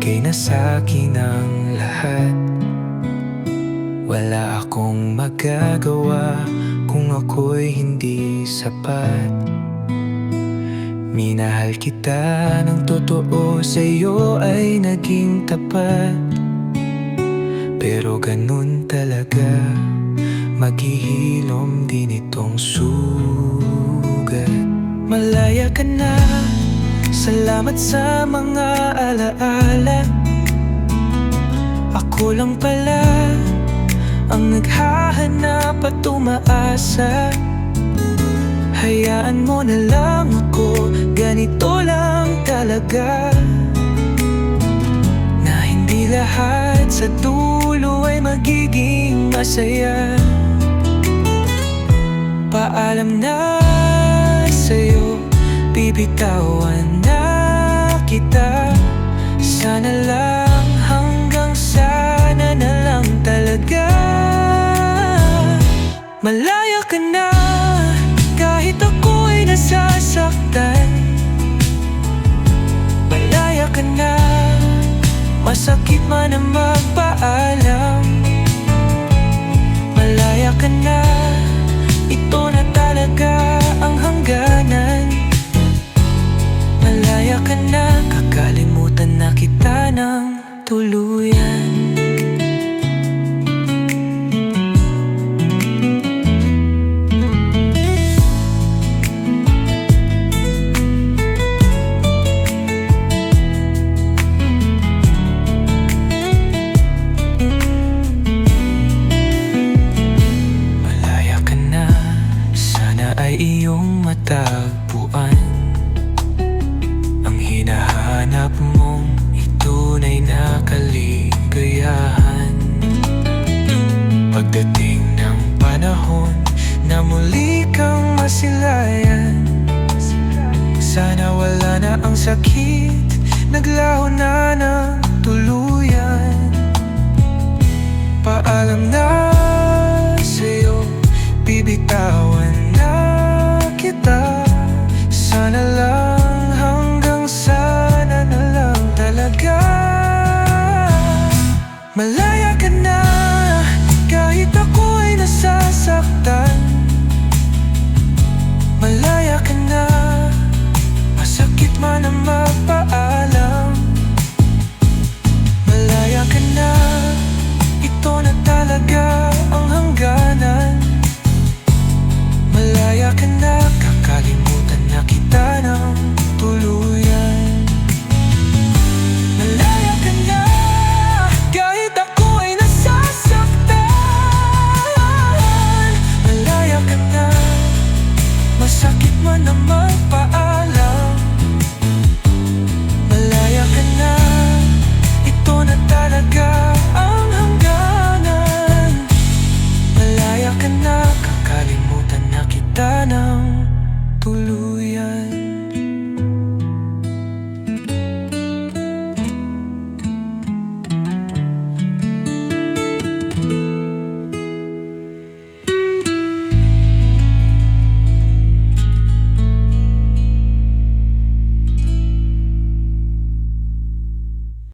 ibigay na sa'kin ang lahat. Wala akong magagawa kung ako'y hindi sapat. Minahal kita ng totoo, sa'yo ay naging tapat. Pero ganun talaga, maghihilom din itong sugat. Malaya ka na, salamat sa mga alaala. Ako lang pala ang naghahanap at umaasa. Hayaan mo na lang ako, ganito lang talaga. Na hindi lahat sa dulo ay magiging masaya. Paalam na sa'yo, bibitawan na kita. Sana lang, hanggang sana na lang talaga. Malaya ka na, kahit ako'y nasasaktan. Malaya ka na, masakit man ang magpaalam. Malaya ka na, ito na talaga ang hangganan. Malaya ka na, kakalimutan na kita ng tuluyan. Iyong matagpuan ang hinahanap mong itunay na kaligayahan. Pagdating ng panahon na muli kang masilayan, sana wala na ang sakit, naglaho na ng tuluyan. Paalam na